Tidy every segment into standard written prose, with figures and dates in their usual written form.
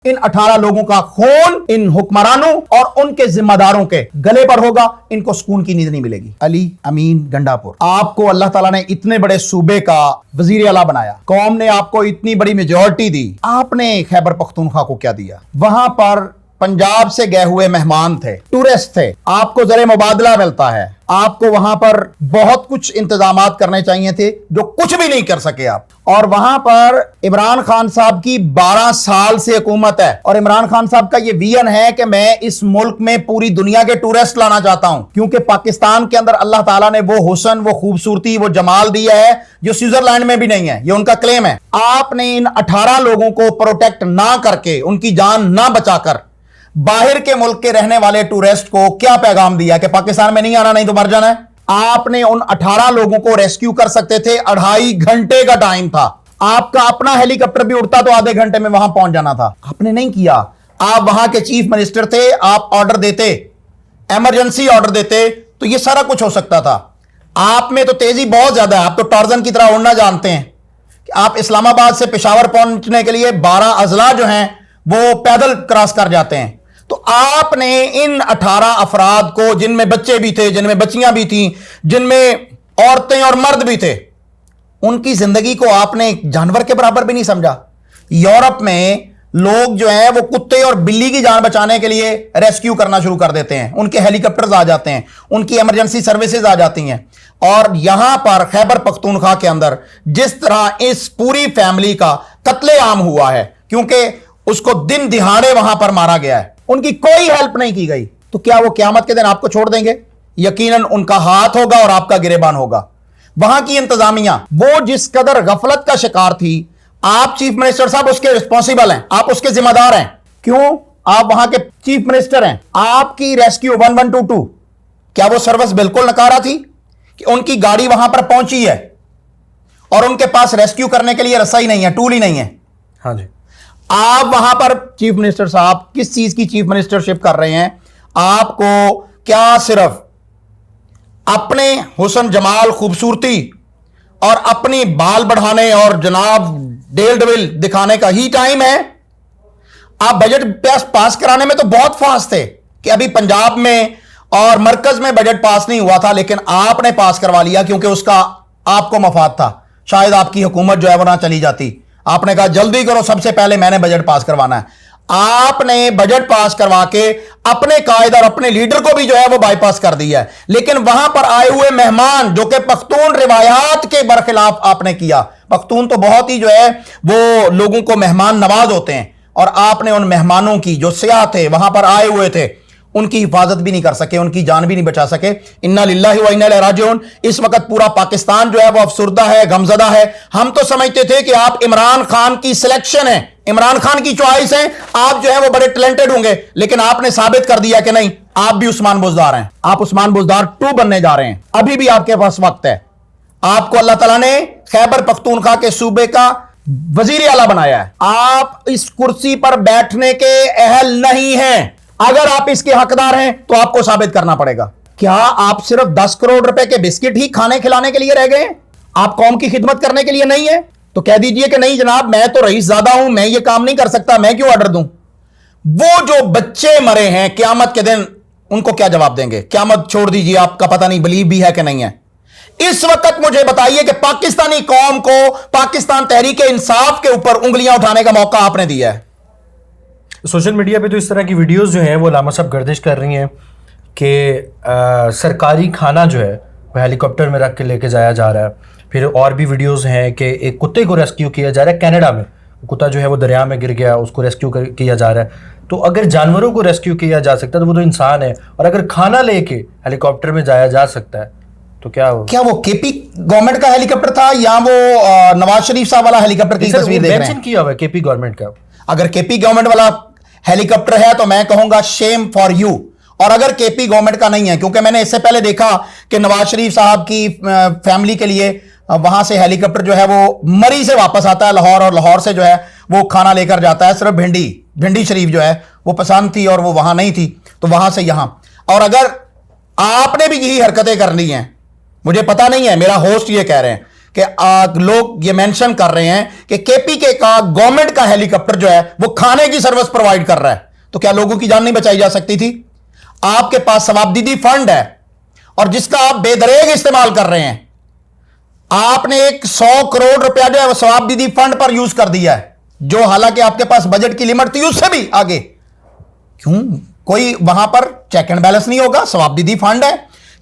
इन 18 लोगों का खून इन हुक्मरानों और उनके जिम्मेदारों के गले पर होगा, इनको सुकून की नींद नहीं मिलेगी। अली अमीन गंडापुर, आपको अल्लाह ताला ने इतने बड़े सूबे का वजीर आला बनाया, कौम ने आपको इतनी बड़ी मेजॉरिटी दी, आपने खैबर पख्तूनख्वा को क्या दिया? वहां पर पंजाब से गए हुए मेहमान थे, टूरिस्ट थे, आपको जरे मुबादला मिलता है, आपको वहां पर बहुत कुछ इंतजामात करने चाहिए थे जो कुछ भी नहीं कर सके आप। और वहां पर इमरान खान साहब की 12 साल से हुकूमत है और इमरान खान साहब का यह विजन है कि मैं इस मुल्क में पूरी दुनिया के टूरिस्ट लाना चाहता हूं, क्योंकि पाकिस्तान के अंदर अल्लाह ताला ने वो हुस्न, वो खूबसूरती, वो जमाल दिया है जो स्विट्जरलैंड में भी नहीं है, ये उनका क्लेम है। आपने इन 18 लोगों को प्रोटेक्ट ना करके, उनकी जान ना बचाकर बाहर के मुल्क के रहने वाले टूरिस्ट को क्या पैगाम दिया कि पाकिस्तान में नहीं आना, नहीं तो मर जाना है। आपने उन 18 लोगों को रेस्क्यू कर सकते थे, 2.5 घंटे का टाइम था, आपका अपना हेलीकॉप्टर भी उड़ता तो आधे घंटे में वहां पहुंच जाना था, आपने नहीं किया। आप वहां के चीफ मिनिस्टर थे, आप ऑर्डर देते, इमरजेंसी ऑर्डर देते तो यह सारा कुछ हो सकता था। आप में तो तेजी बहुत ज्यादा है, आप तो टार्जन की तरह उड़ना जानते हैं कि आप इस्लामाबाद से पेशावर पहुंचने के लिए 12 अजला जो हैं वो पैदल क्रॉस कर जाते हैं। तो आपने इन 18 अफराद को, जिनमें बच्चे भी थे, जिनमें बच्चियां भी थीं, जिनमें औरतें और मर्द भी थे, उनकी जिंदगी को आपने एक जानवर के बराबर भी नहीं समझा। यूरोप में लोग जो हैं वो कुत्ते और बिल्ली की जान बचाने के लिए रेस्क्यू करना शुरू कर देते हैं, उनके हेलीकॉप्टर्स आ जाते हैं, उनकी इमरजेंसी सर्विसेज आ जाती हैं। और यहां पर खैबर पख्तूनख्वा के अंदर जिस तरह इस पूरी फैमिली का कत्लेआम हुआ है, क्योंकि उसको दिन दिहाड़े वहां पर मारा गया है, उनकी कोई हेल्प नहीं की गई, तो क्या वो क़यामत के दिन आपको छोड़ देंगे? यकीनन उनका हाथ होगा और आपका गिरेबान होगा। वहां की इंतजामिया वो जिस कदर गफलत का शिकार थी, आप चीफ मिनिस्टर साहब उसके रिस्पॉन्सिबल हैं, आप उसके जिम्मेदार हैं। क्यों? आप वहां के चीफ मिनिस्टर हैं। आपकी रेस्क्यू 1122, क्या वो सर्विस बिल्कुल नकारा थी कि उनकी गाड़ी वहां पर पहुंची है और उनके पास रेस्क्यू करने के लिए रस्सा ही नहीं है, टूल ही नहीं है? हाँ जी। आप वहां पर चीफ मिनिस्टर साहब किस चीज की चीफ मिनिस्टरशिप कर रहे हैं? आपको क्या सिर्फ अपने हुस्न जमाल खूबसूरती और अपनी बाल बढ़ाने और जनाब डेल डविल दिखाने का ही टाइम है? आप बजट पास कराने में तो बहुत फास्ट थे कि अभी पंजाब में और मरकज में बजट पास नहीं हुआ था, लेकिन आपने पास करवा लिया क्योंकि उसका आपको मफाद था। शायद आपकी हुकूमत जो है वो ना चली जाती, आपने कहा जल्दी करो, सबसे पहले मैंने बजट पास करवाना है। आपने बजट पास करवा के अपने कायद और अपने लीडर को भी जो है वो बाईपास कर दिया है। लेकिन वहां पर आए हुए मेहमान जो कि पख्तून रिवायात के बरखिलाफ आपने किया। पख्तून तो बहुत ही जो है वो लोगों को मेहमान नवाज होते हैं, और आपने उन मेहमानों की जो सियाह थे, वहां पर आए हुए थे, उनकी हिफाजत भी नहीं कर सके, उनकी जान भी नहीं बचा सके। इन्ना लिल्लाहि व इन्ना इलैहि राजिऊन। इस वक्त पूरा पाकिस्तान जो है वो अफसुर्दा है, गमजदा है। हम तो समझते थे कि आप इमरान खान की सिलेक्शन है, इमरान खान की चॉइस है, आप जो है वो बड़े टैलेंटेड होंगे, लेकिन आपने साबित कर दिया कि नहीं, आप भी उस्मान बुज़दार हैं। आप उस्मान बुज़दार 2 बनने जा रहे हैं। अभी भी आपके पास वक्त है। आपको अल्लाह ताला ने खैबर पख्तूनख्वा के सूबे का वजीर आला बनाया है। आप इस कुर्सी पर बैठने के अहल नहीं हैं। अगर आप इसके हकदार हैं तो आपको साबित करना पड़ेगा। क्या आप सिर्फ 10 करोड़ रुपए के बिस्किट ही खाने खिलाने के लिए रह गए? आप कौम की खिदमत करने के लिए नहीं है? तो कह दीजिए कि नहीं जनाब, मैं तो रईस ज़्यादा हूं, मैं ये काम नहीं कर सकता, मैं क्यों ऑर्डर दूं? वो जो बच्चे मरे हैं क़यामत के दिन, उनको क्या जवाब देंगे? क़यामत छोड़ दीजिए, आपका पता नहीं बिलीव भी है कि नहीं है। इस वक्त मुझे बताइए कि पाकिस्तानी कौम को पाकिस्तान तहरीक इंसाफ के ऊपर उंगलियां उठाने का मौका आपने दिया है। सोशल मीडिया पे तो इस तरह की वीडियोस जो हैं वो लामा साहब गर्दिश कर रही हैं कि सरकारी खाना जो है वो हेलीकॉप्टर में रख के लेके जाया जा रहा है। फिर और भी वीडियोस हैं कि एक कुत्ते को रेस्क्यू किया जा रहा है कनाडा में, कुत्ता जो है वो दरिया में गिर गया, उसको रेस्क्यू किया जा रहा है। तो अगर जानवरों को रेस्क्यू किया जा सकता है तो वो तो इंसान है, और अगर खाना लेके हेलीकॉप्टर में जाया जा सकता है तो क्या वो केपी गवर्नमेंट का हेलीकॉप्टर था या वो नवाज शरीफ साहब वाला हेलीकॉप्टर की तस्वीर देख रहे हैं? किया हुआ है केपी गवर्नमेंट का। अगर केपी गवर्नमेंट वाला हेलीकॉप्टर है तो मैं कहूंगा शेम फॉर यू। और अगर केपी गवर्नमेंट का नहीं है, क्योंकि मैंने इससे पहले देखा कि नवाज शरीफ साहब की फैमिली के लिए वहां से हेलीकॉप्टर जो है वो मरी से वापस आता है लाहौर, और लाहौर से जो है वो खाना लेकर जाता है। सिर्फ भिंडी शरीफ जो है वो पसंद थी और वो वहां नहीं थी, तो वहां से यहां। और अगर आपने भी यही हरकतें करनी हैं, मुझे पता नहीं है, मेरा होस्ट ये कह रहे हैं کہ لوگ یہ مینشن کر رہے ہیں کہ KPK کا گورنمنٹ کا ہیلی کاپٹر جو ہے وہ کھانے کی سروس پرووائڈ کر رہا ہے، تو کیا لوگوں کی جان نہیں بچائی جا سکتی تھی؟ آپ کے پاس ثوابدیدی فنڈ ہے اور جس کا آپ بے دریغ استعمال کر رہے ہیں. آپ نے ایک 100 کروڑ روپیہ جو ہے وہ ثوابدیدی فنڈ پر یوز کر دیا ہے، جو حالانکہ آپ کے پاس بجٹ کی لمٹ تھی اس سے بھی آگے. کیوں کوئی وہاں پر چیک اینڈ بیلنس نہیں ہوگا؟ ثوابدیدی فنڈ ہے،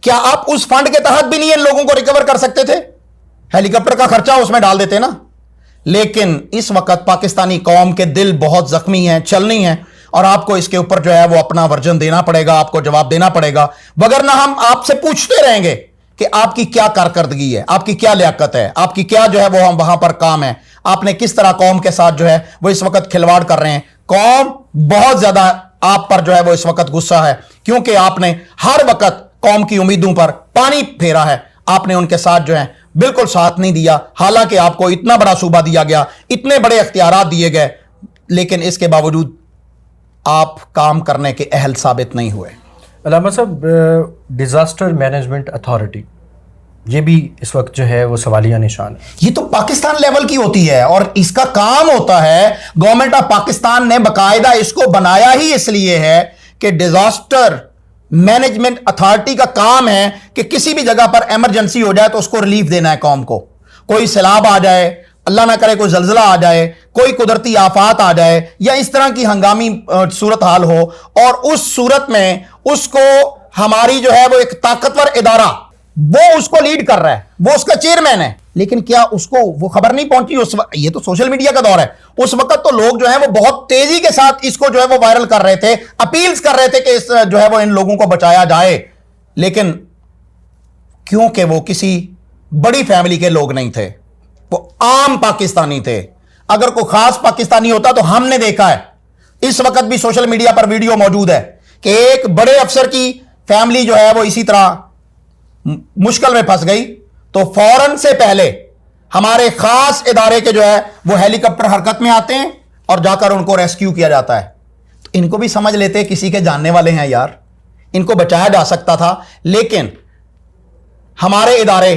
کیا آپ اس فنڈ کے تحت بھی نہیں ان لوگوں کو ریکور کر سکتے تھے؟ ہیلی کاپٹر کا خرچہ اس میں ڈال دیتے نا. لیکن اس وقت پاکستانی قوم کے دل بہت زخمی ہیں، چلنی ہیں، اور آپ کو اس کے اوپر جو ہے وہ اپنا ورژن دینا پڑے گا، آپ کو جواب دینا پڑے گا، وگرنہ ہم آپ سے پوچھتے رہیں گے کہ آپ کی کیا کارکردگی ہے، آپ کی کیا لیاقت ہے، آپ کی کیا جو ہے وہ وہاں پر کام ہے، آپ نے کس طرح قوم کے ساتھ جو ہے وہ اس وقت کھلواڑ کر رہے ہیں. قوم بہت زیادہ آپ پر جو ہے وہ اس وقت غصہ ہے، کیونکہ آپ نے ہر وقت قوم کی امیدوں پر پانی پھیرا ہے، آپ نے ان کے ساتھ جو ہے بالکل ساتھ نہیں دیا. حالانکہ آپ کو اتنا بڑا صوبہ دیا گیا، اتنے بڑے اختیارات دیے گئے، لیکن اس کے باوجود آپ کام کرنے کے اہل ثابت نہیں ہوئے. علامہ صاحب، ڈیزاسٹر مینجمنٹ اتھارٹی یہ بھی اس وقت جو ہے وہ سوالیہ نشان ہے. یہ تو پاکستان لیول کی ہوتی ہے اور اس کا کام ہوتا ہے، گورنمنٹ آف پاکستان نے باقاعدہ اس کو بنایا ہی اس لیے ہے کہ ڈیزاسٹر مینجمنٹ اتھارٹی کا کام ہے کہ کسی بھی جگہ پر ایمرجنسی ہو جائے تو اس کو ریلیف دینا ہے قوم کو. کوئی سیلاب آ جائے، اللہ نہ کرے کوئی زلزلہ آ جائے، کوئی قدرتی آفات آ جائے یا اس طرح کی ہنگامی صورتحال ہو، اور اس صورت میں اس کو ہماری جو ہے وہ ایک طاقتور ادارہ وہ اس کو لیڈ کر رہا ہے، وہ اس کا چیئرمین ہے. لیکن کیا اس کو وہ خبر نہیں پہنچی اس وقت؟ یہ تو سوشل میڈیا کا دور ہے، اس وقت تو لوگ جو ہیں وہ بہت تیزی کے ساتھ اس کو جو ہے وہ وائرل کر رہے تھے، اپیلز کر رہے تھے کہ اس جو ہے وہ ان لوگوں کو بچایا جائے. لیکن کیونکہ وہ کسی بڑی فیملی کے لوگ نہیں تھے، وہ عام پاکستانی تھے. اگر کوئی خاص پاکستانی ہوتا تو ہم نے دیکھا ہے، اس وقت بھی سوشل میڈیا پر ویڈیو موجود ہے کہ ایک بڑے افسر کی فیملی جو ہے وہ اسی طرح مشکل میں پھنس گئی تو فوراً سے پہلے ہمارے خاص ادارے کے جو ہے وہ ہیلی کاپٹر حرکت میں آتے ہیں اور جا کر ان کو ریسکیو کیا جاتا ہے. تو ان کو بھی سمجھ لیتے کسی کے جاننے والے ہیں یار، ان کو بچایا جا سکتا تھا. لیکن ہمارے ادارے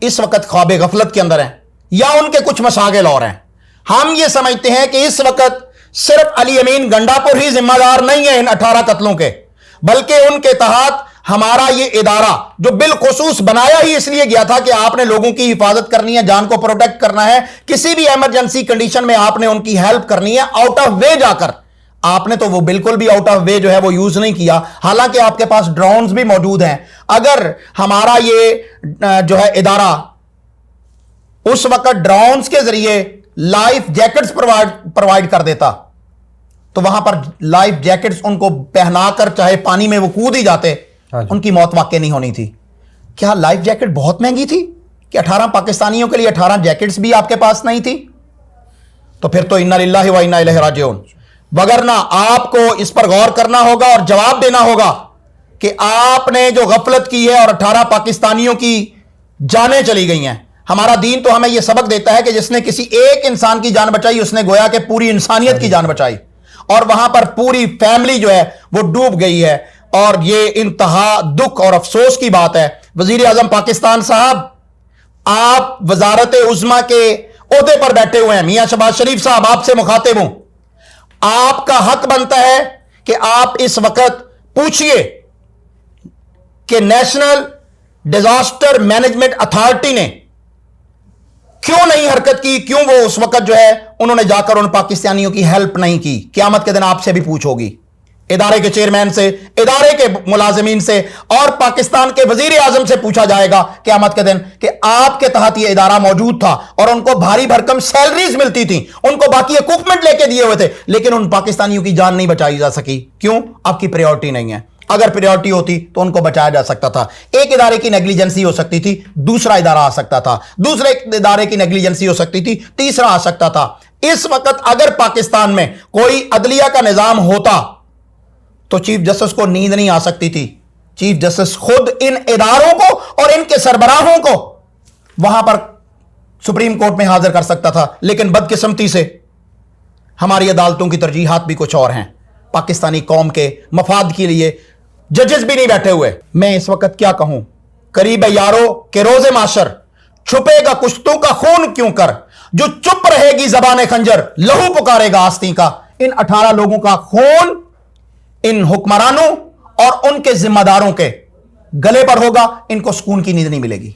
اس وقت خواب غفلت کے اندر ہیں یا ان کے کچھ مشاغل اور ہیں. ہم یہ سمجھتے ہیں کہ اس وقت صرف علی امین گنڈاپور ہی ذمہ دار نہیں ہے ان 18 قتلوں کے، بلکہ ان کے تحت ہمارا یہ ادارہ جو بالخصوص بنایا ہی اس لیے گیا تھا کہ آپ نے لوگوں کی حفاظت کرنی ہے، جان کو پروٹیکٹ کرنا ہے، کسی بھی ایمرجنسی کنڈیشن میں آپ نے ان کی ہیلپ کرنی ہے آؤٹ آف وے جا کر. آپ نے تو وہ بالکل بھی آؤٹ آف وے جو ہے وہ یوز نہیں کیا، حالانکہ آپ کے پاس ڈرونز بھی موجود ہیں. اگر ہمارا یہ جو ہے ادارہ اس وقت ڈرونز کے ذریعے لائف جیکٹس پرووائڈ کر دیتا تو وہاں پر لائف جیکٹس ان کو پہنا کر چاہے پانی میں وہ کود ہی جاتے، ان کی موت واقع نہیں ہونی تھی. کیا لائف جیکٹ بہت مہنگی تھی کہ 18 پاکستانیوں کے لیے 18 جیکٹس بھی آپ کے پاس نہیں تھی؟ تو پھر تو انا للہ و انا الیہ راجعون. وگرنہ آپ کو اس پر غور کرنا ہوگا اور جواب دینا ہوگا کہ آپ نے جو غفلت کی ہے اور 18 پاکستانیوں کی جانیں چلی گئی ہیں. ہمارا دین تو ہمیں یہ سبق دیتا ہے کہ جس نے کسی ایک انسان کی جان بچائی اس نے گویا کہ پوری انسانیت کی جان بچائی، اور وہاں پر پوری فیملی جو ہے وہ ڈوب گئی ہے. اور یہ انتہا دکھ اور افسوس کی بات ہے. وزیر اعظم پاکستان صاحب، آپ وزارت عظمیٰ کے عہدے پر بیٹھے ہوئے ہیں، میاں شہباز شریف صاحب آپ سے مخاطب ہوں، آپ کا حق بنتا ہے کہ آپ اس وقت پوچھئے کہ نیشنل ڈیزاسٹر مینجمنٹ اتھارٹی نے کیوں نہیں حرکت کی، کیوں وہ اس وقت جو ہے انہوں نے جا کر ان پاکستانیوں کی ہیلپ نہیں کی. قیامت کے دن آپ سے بھی پوچھو گی، ادارے کے چیئرمین سے، ادارے کے ملازمین سے، اور پاکستان کے وزیر اعظم سے پوچھا جائے گا قیامت کے دن کہ آپ کے تحت یہ ادارہ موجود تھا اور ان کو بھاری بھرکم سیلریز ملتی تھیں، ان کو باقی اکوپمنٹ لے کے دیے ہوئے تھے، لیکن ان پاکستانیوں کی جان نہیں بچائی جا سکی. کیوں؟ آپ کی پریورٹی نہیں ہے. اگر پریورٹی ہوتی تو ان کو بچایا جا سکتا تھا. ایک ادارے کی نیگلیجنسی ہو سکتی تھی، دوسرا ادارہ آ سکتا تھا، دوسرے ادارے کی نیگلیجنسی ہو سکتی تھی، تیسرا آ سکتا تھا. اس وقت اگر پاکستان میں کوئی عدلیہ کا نظام ہوتا تو چیف جسٹس کو نیند نہیں آ سکتی تھی. چیف جسٹس خود ان اداروں کو اور ان کے سربراہوں کو وہاں پر سپریم کورٹ میں حاضر کر سکتا تھا. لیکن بدقسمتی سے ہماری عدالتوں کی ترجیحات بھی کچھ اور ہیں. پاکستانی قوم کے مفاد کے لیے ججز بھی نہیں بیٹھے ہوئے. میں اس وقت کیا کہوں، قریب ہے یارو کہ روز معاشر छुपेगा कुछ तू का खून क्यों कर, जो चुप रहेगी जबान खंजर, लहू पुकारेगा आस्तीं का। इन 18 लोगों का खून इन हुक्मरानों और उनके जिम्मेदारों के गले पर होगा, इनको सुकून की नींद नहीं मिलेगी।